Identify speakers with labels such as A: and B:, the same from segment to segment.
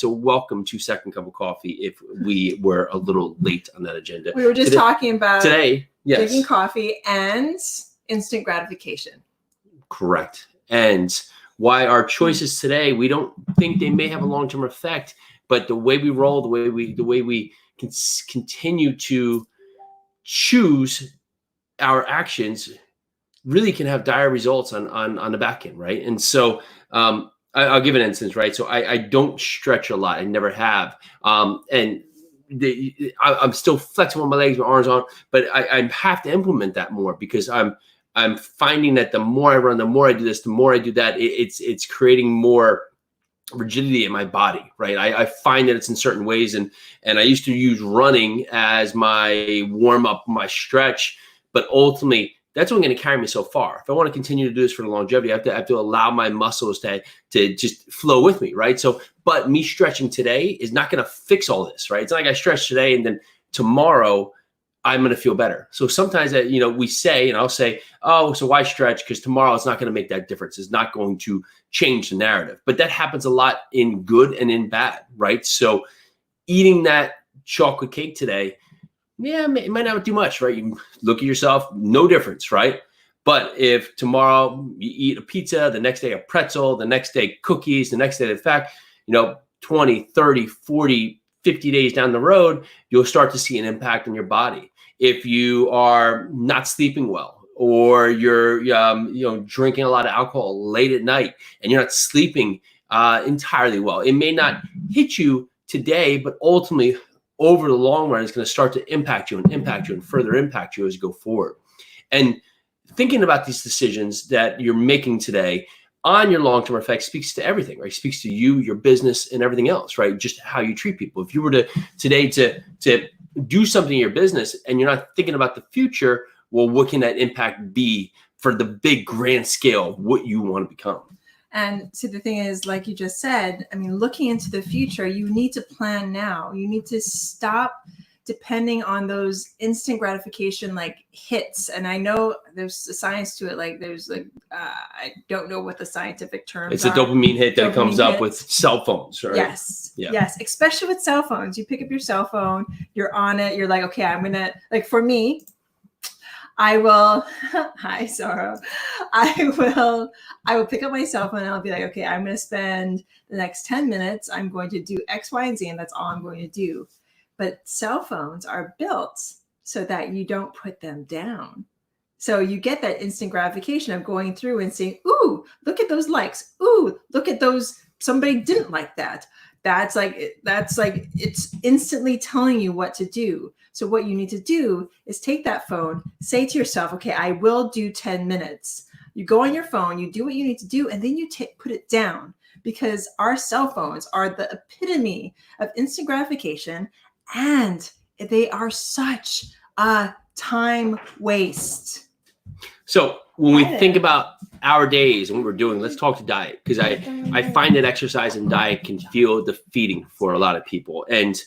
A: So welcome to Second Cup of Coffee if we were a little late on that agenda.
B: We were just talking about
A: today, yes.
B: Drinking coffee and instant gratification. Correct.
A: And why our choices today, we don't think they may have a long-term effect, but the way we roll, the way we continue to choose our actions really can have dire results on the back end, right? And so I'll give an instance, right? So I don't stretch a lot. I never have. And I'm still flexible on my legs, my arms on, but I have to implement that more because I'm finding that the more I run, the more I do this, the more I do that, it's creating more rigidity in my body, right? I find that it's in certain ways. And I used to use running as my warm up, my stretch, but ultimately that's only going to carry me so far. If I want to continue to do this for the longevity, I have to allow my muscles to just flow with me, right? So, but me stretching today is not going to fix all this, right? It's not like I stretch today and then tomorrow I'm going to feel better. So sometimes that, we say, and I'll say, oh, so why stretch? Because tomorrow it's not going to make that difference. It's not going to change the narrative. But that happens a lot in good and in bad, right? So eating that chocolate cake today, yeah, it might not do much, right? You look at yourself, no difference, right? But if tomorrow you eat a pizza, the next day a pretzel, the next day cookies, the next day, in fact, 20, 30, 40, 50 days down the road, you'll start to see an impact on your body. If you are not sleeping well, or you're drinking a lot of alcohol late at night and you're not sleeping entirely well, it may not hit you today, but ultimately over the long run, it's going to start to impact you and further impact you as you go forward. And thinking about these decisions that you're making today on your long-term effect speaks to everything, right? It speaks to you, your business, and everything else, right? Just how you treat people. If you were to today to do something in your business and you're not thinking about the future, well, what can that impact be for the big grand scale of what you want to become?
B: And so the thing is, like you just said, looking into the future, you need to plan now. You need to stop depending on those instant gratification hits. And I know there's a science to it. I don't know what the scientific terms
A: It's a dopamine hit that comes up with cell phones, right?
B: Yes. Yeah. Yes. Especially with cell phones. You pick up your cell phone, you're on it. You're like, okay, I'm going to, for me, I will, hi, Sorrow. I will pick up my cell phone and I'll be like, okay, I'm going to spend the next 10 minutes. I'm going to do X, Y, and Z, and that's all I'm going to do. But cell phones are built so that you don't put them down. So you get that instant gratification of going through and saying, ooh, look at those likes. Ooh, look at those. Somebody didn't like that. That's like it's instantly telling you what to do. So what you need to do is take that phone, say to yourself, okay, I will do 10 minutes. You go on your phone, you do what you need to do, and then you put it down, because our cell phones are the epitome of instant gratification, and they are such a time waste.
A: So when we think about our days and what we're doing, let's talk to diet, because I find that exercise and diet can feel defeating for a lot of people. And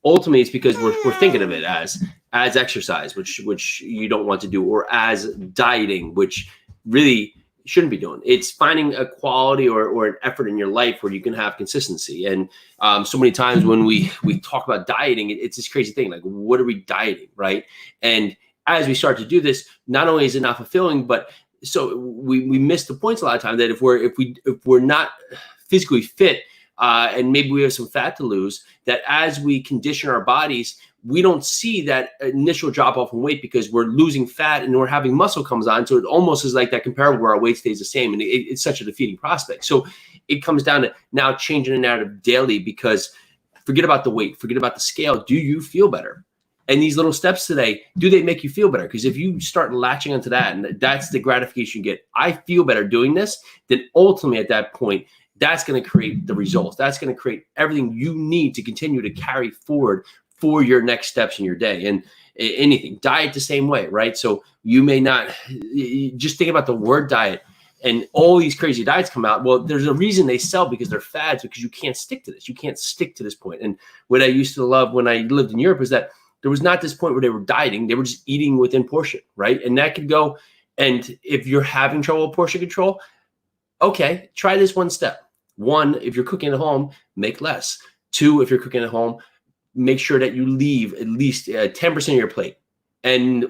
A: ultimately it's because we're thinking of it as exercise, which you don't want to do, or as dieting, which really shouldn't be doing. It's finding a quality or an effort in your life where you can have consistency. And so many times when we talk about dieting, it's this crazy thing, like, what are we dieting, right? And as we start to do this, not only is it not fulfilling, but so we miss the points a lot of times that if we're not physically fit, and maybe we have some fat to lose, that as we condition our bodies, we don't see that initial drop off in weight because we're losing fat and we're having muscle comes on. So it almost is like that comparable where our weight stays the same. And it's such a defeating prospect. So it comes down to now changing the narrative daily, because forget about the weight, forget about the scale. Do you feel better? And these little steps today, do they make you feel better? Because if you start latching onto that, and that's the gratification you get, I feel better doing this, then ultimately at that point, that's going to create the results. That's going to create everything you need to continue to carry forward for your next steps in your day. And anything, diet the same way, right? So you may not, just think about the word diet, and all these crazy diets come out. Well, there's a reason they sell, because they're fads, because you can't stick to this. You can't stick to this point. And what I used to love when I lived in Europe is that there was not this point where they were dieting. They were just eating within portion, right? And that could go, and if you're having trouble with portion control, okay, try this one step. One, if you're cooking at home, make less. 2, if you're cooking at home, make sure that you leave at least 10% of your plate.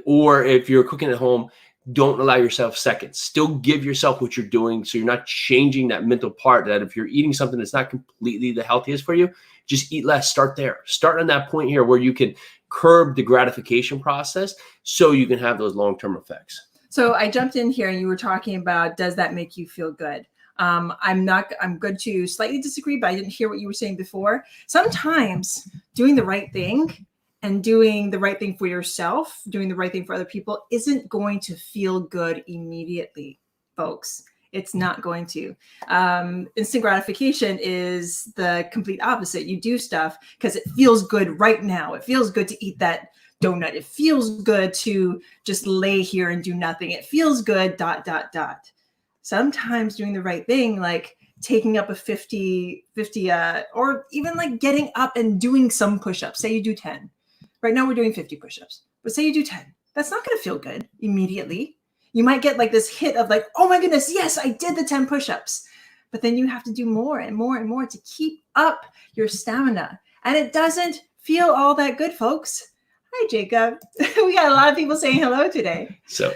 A: Or if you're cooking at home, don't allow yourself seconds. Still give yourself what you're doing, so you're not changing that mental part that if you're eating something that's not completely the healthiest for you, just eat less. Start there. Start on that point here where you can curb the gratification process so you can have those long-term effects.
B: So I jumped in here and you were talking about, does that make you feel good? I'm going to slightly disagree, but I didn't hear what you were saying before. Sometimes doing the right thing and doing the right thing for yourself, doing the right thing for other people isn't going to feel good immediately, folks. It's not going to. Instant gratification is the complete opposite. You do stuff because it feels good right now. It feels good to eat that donut. It feels good to just lay here and do nothing. It feels good, ... Sometimes doing the right thing, like taking up a 50, or even like getting up and doing some push-ups. Say you do 10. Right now we're doing 50 push-ups, but say you do 10. That's not going to feel good immediately. You might get like this hit of like, oh my goodness, yes, I did the 10 push-ups. But then you have to do more and more and more to keep up your stamina. And it doesn't feel all that good, folks. Hi, Jacob. We got a lot of people saying hello today. So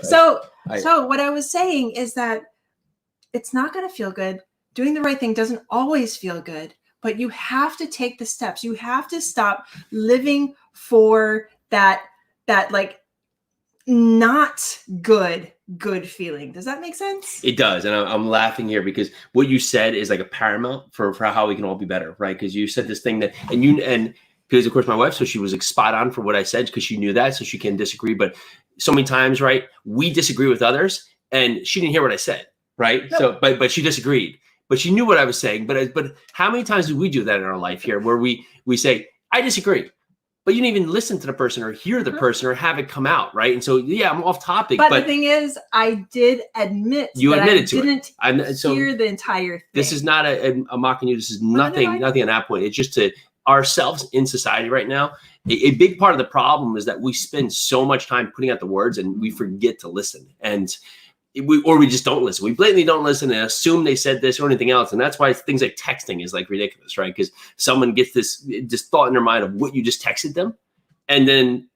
B: what I was saying is that it's not going to feel good. Doing the right thing doesn't always feel good, but you have to take the steps. You have to stop living for that like not good feeling. Does that make sense?
A: It does. And I'm laughing here because what you said is like a paramount for how we can all be better, right? Because you said this thing that, and because of course my wife, so she was like spot on for what I said because she knew that, so she can disagree. But so many times, right, we disagree with others and she didn't hear what I said, right? Nope. So, but she disagreed. But she knew what I was saying. But how many times do we do that in our life here where we say, I disagree, but you didn't even listen to the person or hear the person or have it come out, right? And so, yeah, I'm off topic.
B: But the thing is, I did admit
A: you admitted
B: to it. I didn't hear the entire thing.
A: This is not a mocking you. This is nothing on that point. It's just to ourselves in society right now. A big part of the problem is that we spend so much time putting out the words and we forget to listen. And we just don't listen. We blatantly don't listen and assume they said this or anything else. And that's why things like texting is like ridiculous, right? Because someone gets this thought in their mind of what you just texted them. And then,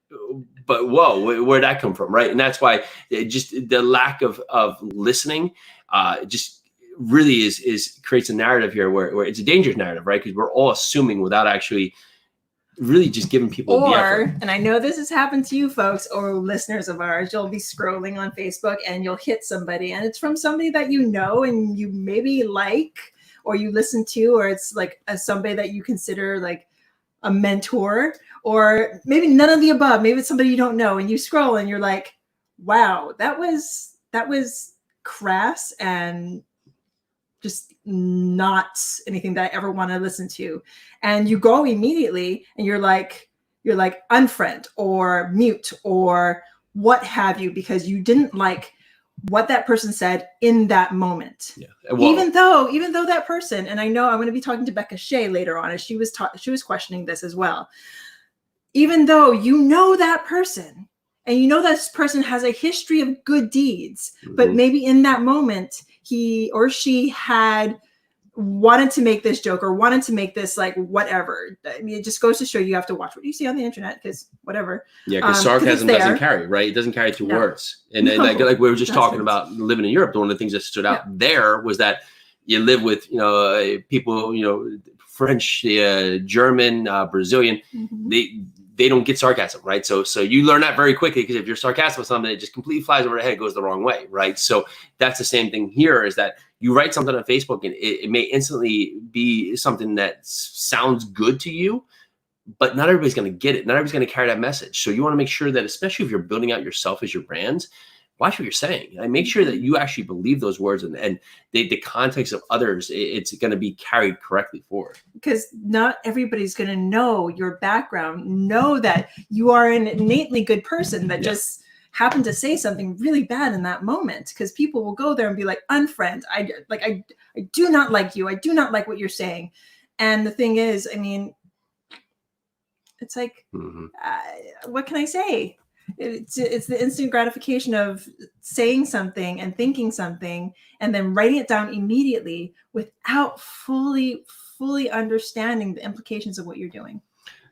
A: but whoa, where'd that come from, right? And that's why just the lack of listening just really is creates a narrative here where it's a dangerous narrative, right? Because we're all assuming without actually really just giving people the effort.
B: And I know this has happened to you folks or listeners of ours, you'll be scrolling on Facebook and you'll hit somebody and it's from somebody that you know and you maybe like or you listen to, or it's like somebody that you consider like a mentor, or maybe none of the above. Maybe it's somebody you don't know and you scroll and you're like, wow, that was crass and just not anything that I ever want to listen to. And you go immediately and you're like unfriend or mute or what have you, because you didn't like what that person said in that moment. Yeah. Well, even though that person, and I know I'm going to be talking to Becca Shea later on, as she was questioning this as well. Even though you know that person and you know this person has a history of good deeds, but maybe in that moment he or she had wanted to make this joke or wanted to make this like whatever. I mean, it just goes to show you have to watch what you see on the internet, because whatever. Yeah,
A: because sarcasm doesn't carry, right? It doesn't carry through words. And like we were just talking about living in Europe, one of the things that stood out there was that you live with, people, French, German, Brazilian, they don't get sarcasm, right? So you learn that very quickly, because if you're sarcastic with something, it just completely flies over the head, goes the wrong way, right? So that's the same thing here, is that you write something on Facebook and it may instantly be something that sounds good to you, but not everybody's going to get it. Not everybody's going to carry that message. So you want to make sure that, especially if you're building out yourself as your brand, watch what you're saying. And make sure that you actually believe those words and the context of others, it's going to be carried correctly forward. Because
B: not everybody's going to know your background, know that you are an innately good person that just happened to say something really bad in that moment. Because people will go there and be like, unfriend, I do not like you. I do not like what you're saying. And the thing is, I mean, it's like, what can I say? It's the instant gratification of saying something and thinking something and then writing it down immediately without fully fully understanding the implications of what you're doing.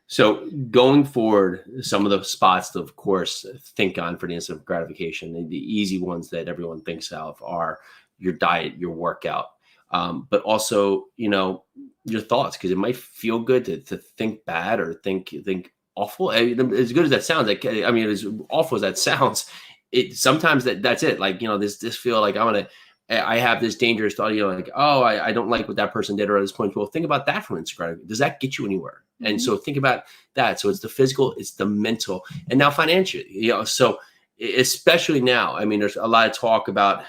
A: So going forward, some of the spots to, of course, think on for the instant gratification, the easy ones that everyone thinks of are your diet, your workout, but also, your thoughts, because it might feel good to think bad or think awful. As good as that sounds, as awful as that sounds, sometimes that's it. Like, this feel like I have this dangerous thought, like, oh, I don't like what that person did or at this point. Well, think about that from Instagram. Does that get you anywhere? Mm-hmm. And so think about that. So it's the physical, it's the mental, and now financially, so especially now, there's a lot of talk about,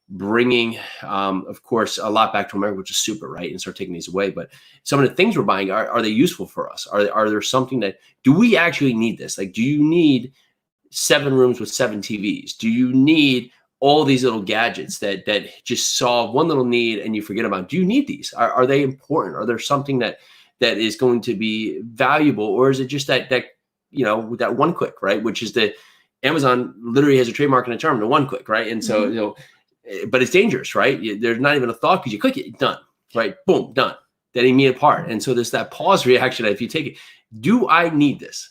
A: bringing, of course, a lot back to America, which is super, right? And start taking these away. But some of the things we're buying, are they useful for us? Are there something do we actually need this? Like, do you need 7 rooms with 7 TVs? Do you need all these little gadgets that just solve one little need and you forget about? Do you need these? Are they important? Are there something that is going to be valuable? Or is it just that one click, right? Which is that Amazon literally has a trademark and a term, the one click, right? And so, but it's dangerous, right? There's not even a thought, because you click it, done, right? Boom, done. That immediate part. And so there's that pause reaction. If you take it, do I need this?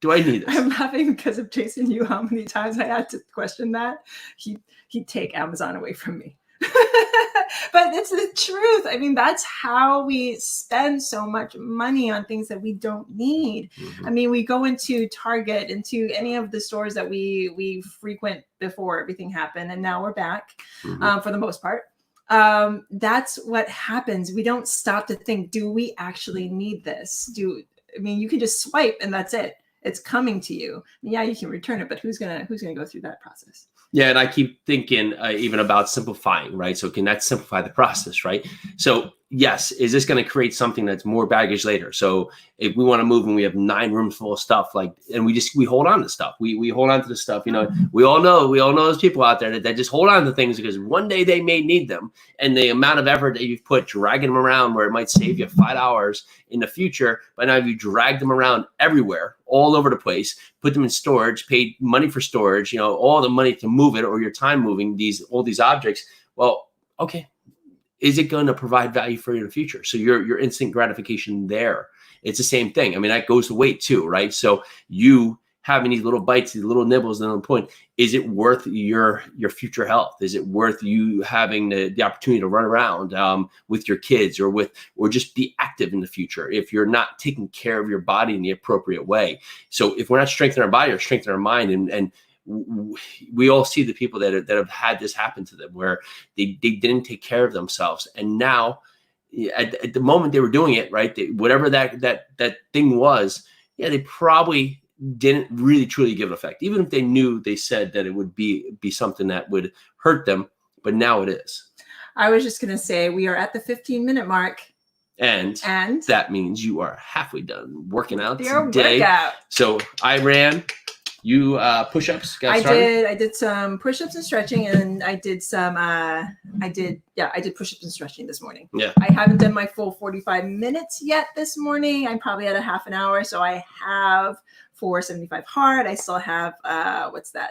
A: Do I need this? I'm
B: laughing because of Jason Yu, how many times I had to question that. He'd take Amazon away from me. But it's the truth. That's how we spend so much money on things that we don't need. Mm-hmm. We go into Target, into any of the stores that we frequent before everything happened, and now we're back, mm-hmm. For the most part. That's what happens. We don't stop to think, do we actually need this? You can just swipe and that's it. It's coming to you. Yeah, you can return it, but who's gonna go through that process?
A: Yeah, and I keep thinking even about simplifying, right? So can that simplify the process, right? So yes, is this going to create something that's more baggage later? So if we want to move and we have 9 rooms full of stuff, and we hold on to stuff, we hold on to the stuff, we all know those people out there that just hold on to things because one day they may need them, and the amount of effort that you've put dragging them around where it might save you 5 hours in the future, but now you drag them around everywhere, all over the place, put them in storage, paid money for storage, all the money to move it, or your time moving all these objects. Well, okay. Is it going to provide value for you in the future? So your instant gratification there, it's the same thing. That goes to weight too, right? So you having these little bites, these little nibbles, and on point, is it worth your future health? Is it worth you having the opportunity to run around with your kids or just be active in the future if you're not taking care of your body in the appropriate way? So if we're not strengthening our body or strengthening our mind, and we all see the people that have had this happen to them where they didn't take care of themselves, and now at the moment they were doing it right, whatever that thing was, they probably didn't really truly give it effect, even if they said that it would be something that would hurt them, but now it is.
B: I was just going to say we are at the 15-minute mark. And
A: that means you are halfway done working out today.
B: Workout.
A: So I ran. You push-ups got started?
B: I did some push-ups and stretching, and I did some I did push-ups and stretching this morning.
A: Yeah.
B: I haven't done my full 45 minutes yet this morning. I'm probably at a half an hour. So I have 475 hard. I still have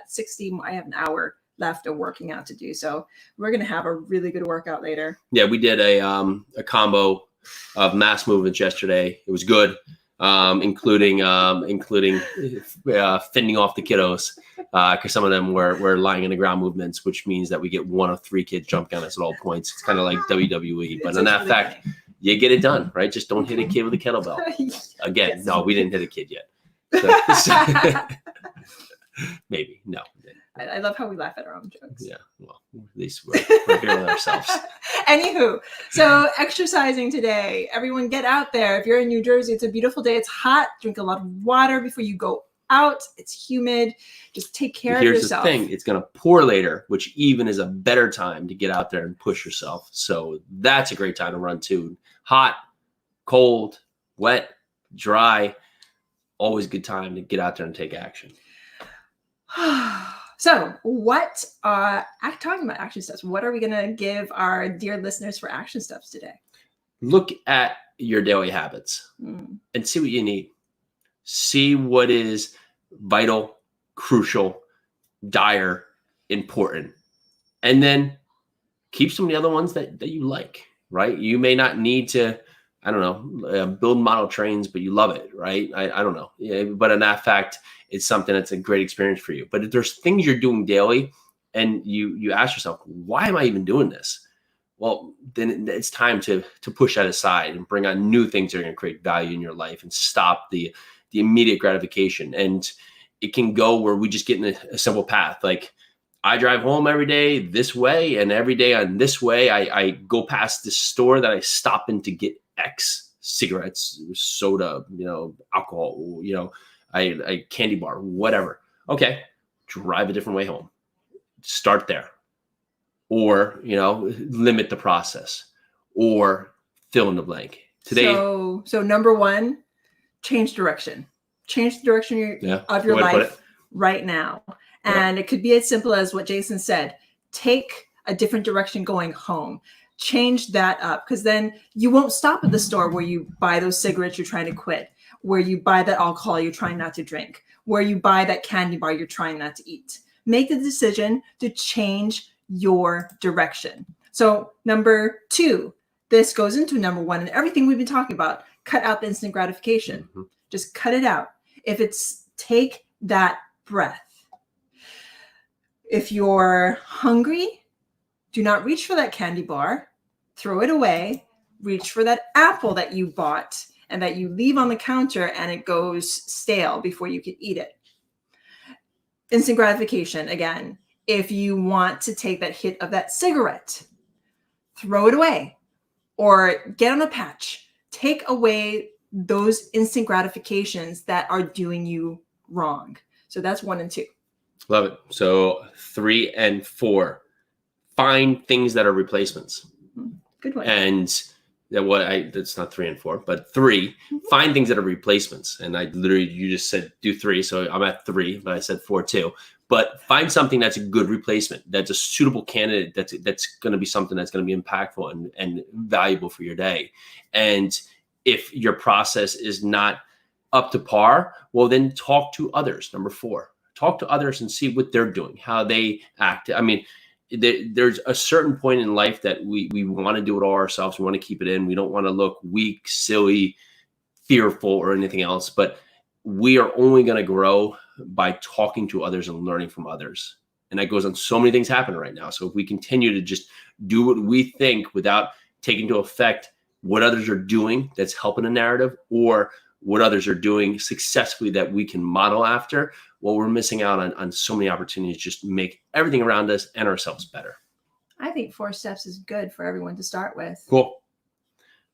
B: 60. I have an hour left of working out to do. So we're gonna have a really good workout later.
A: Yeah, we did a combo of mass movements yesterday. It was good. Including fending off the kiddos, because some of them were lying in the ground movements, which means that we get 1 of 3 kids jumping on us at all points. It's kind of like WWE, but in that fact, you get it done, right? Just don't hit a kid with a kettlebell. Again, yes. No, we didn't hit a kid yet. So, maybe, no.
B: I love how we laugh at our own jokes.
A: Yeah, well, at least we're here with ourselves.
B: Anywho, so exercising today. Everyone get out there. If you're in New Jersey, it's a beautiful day. It's hot. Drink a lot of water before you go out. It's humid. Just take care of yourself.
A: Here's the thing. It's going to pour later, which even is a better time to get out there and push yourself. So that's a great time to run too. Hot, cold, wet, dry. Always a good time to get out there and take action.
B: So talking about action steps, what are we going to give our dear listeners for action steps today?
A: Look at your daily habits and see what you need. See what is vital, crucial, dire, important. And then keep some of the other ones that you like. right? You may not need to, I don't know, build model trains, but you love it, right? I don't know. Yeah, but in that fact, it's something that's a great experience for you. But if there's things you're doing daily and you ask yourself, why am I even doing this? Well, then it's time to push that aside and bring on new things that are going to create value in your life and stop the immediate gratification. And it can go where we just get in a simple path. Like, I drive home every day this way, and every day on this way, I go past this store that I stop in to get X: cigarettes, soda, alcohol, I candy bar, whatever. Okay, drive a different way home. Start there. Or, limit the process, or fill in the blank. Today.
B: So number one, change direction. Change the direction of your life right now. And it could be as simple as what Jason said. Take a different direction going home. Change that up, because then you won't stop at the store where you buy those cigarettes you're trying to quit, where you buy that alcohol you're trying not to drink, where you buy that candy bar you're trying not to eat. Make the decision to change your direction. So number two, this goes into number one and everything we've been talking about. Cut out the instant gratification. Mm-hmm. Just cut it out. If it's take that breath. If you're hungry, do not reach for that candy bar. Throw it away. Reach for that apple that you bought and that you leave on the counter and it goes stale before you can eat it. Instant gratification, again. If you want to take that hit of that cigarette, throw it away or get on a patch. Take away those instant gratifications that are doing you wrong. So that's 1 and 2.
A: Love it. So 3 and 4, find things that are replacements.
B: Good one.
A: And that's not 3 and 4, but 3, find things that are replacements. And you just said do 3. So I'm at 3, but I said 4 too. But find something that's a good replacement, that's a suitable candidate, that's going to be something that's going to be impactful and valuable for your day. And if your process is not up to par, well, then talk to others. Number 4, talk to others and see what they're doing, how they act. I mean, there's a certain point in life that we want to do it all ourselves. We want to keep it in. We don't want to look weak, silly, fearful, or anything else. But we are only going to grow by talking to others and learning from others. And that goes on so many things happening right now. So if we continue to just do what we think without taking into effect what others are doing that's helping a narrative, or what others are doing successfully that we can model after, well, we're missing out on so many opportunities to just make everything around us and ourselves better.
B: I think 4 steps is good for everyone to start with.
A: Cool.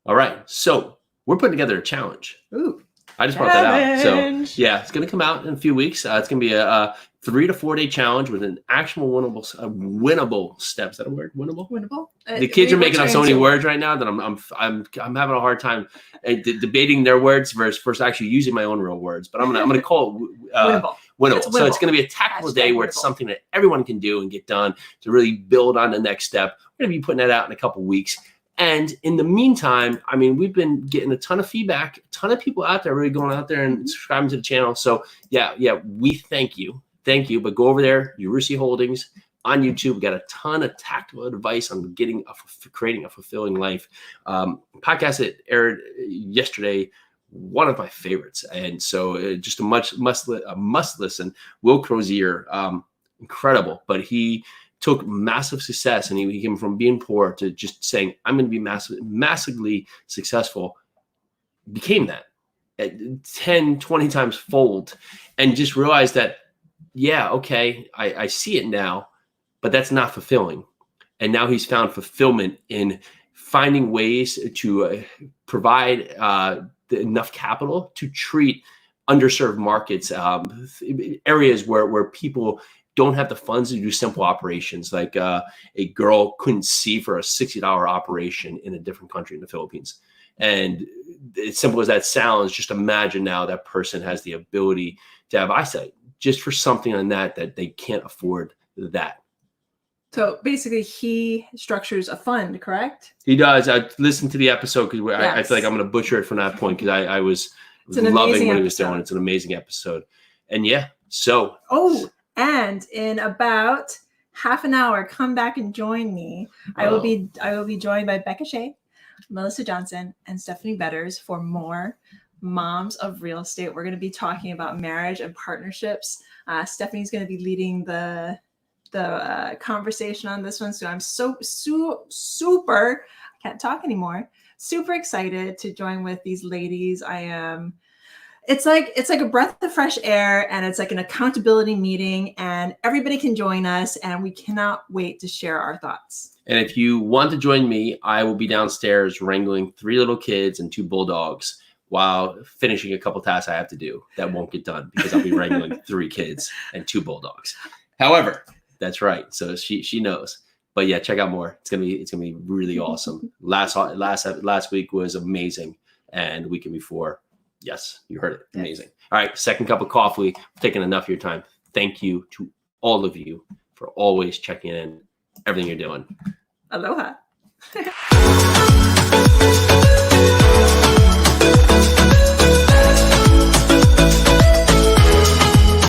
A: All right. So we're putting together a challenge.
B: Ooh.
A: I just brought that out. So yeah, it's going to come out in a few weeks. It's going to be a 3 to 4 day challenge with an actual winnable steps. Is that a word? Winnable. The kids are making up so many words right now that I'm having a hard time debating their words versus actually using my own real words. But I'm gonna call it winnable. So it's going to be a tactical day where it's something that everyone can do and get done to really build on the next step. We're going to be putting that out in a couple weeks. And in the meantime, I mean, we've been getting a ton of feedback, a ton of people out there really going out there and subscribing to the channel. So yeah, we thank you. But go over there, Urusi Holdings on YouTube. We got a ton of tactical advice on creating a fulfilling life. Podcast that aired yesterday, one of my favorites. And so just a must listen. Will Crozier, incredible, but he took massive success, and he came from being poor to just saying, I'm going to be massively successful, became that at 10, 20 times fold, and just realized that, yeah, okay, I see it now, but that's not fulfilling. And now he's found fulfillment in finding ways to provide enough capital to treat underserved markets, areas where people don't have the funds to do simple operations, like a girl couldn't see for a $60 operation in a different country in the Philippines. And as simple as that sounds, just imagine now that person has the ability to have eyesight just for something on that they can't afford that.
B: So basically he structures a fund, correct?
A: He does. I listened to the episode because I feel like I'm going to butcher it from that point, because I was loving what he was doing. It's an amazing episode. And yeah, so.
B: Oh, and in about half an hour, come back and join me. I will be joined by Becca Shea. Melissa Johnson and Stephanie Betters for more Moms of Real Estate. We're going to be talking about marriage and partnerships. Stephanie's going to be leading the conversation on this one. So I'm super, I can't talk anymore. Super excited to join with these ladies. I am. It's like a breath of fresh air, and it's like an accountability meeting, and everybody can join us, and we cannot wait to share our thoughts.
A: And if you want to join me, I will be downstairs wrangling 3 little kids and 2 bulldogs while finishing a couple tasks I have to do that won't get done because I'll be wrangling 3 kids and 2 bulldogs. However, that's right. So she knows. But yeah, check out more. It's gonna be really awesome. Last week was amazing, and the weekend before, yes, you heard it, amazing. All right, second cup of coffee. I've taken enough of your time. Thank you to all of you for always checking in, everything you're doing.
B: Aloha.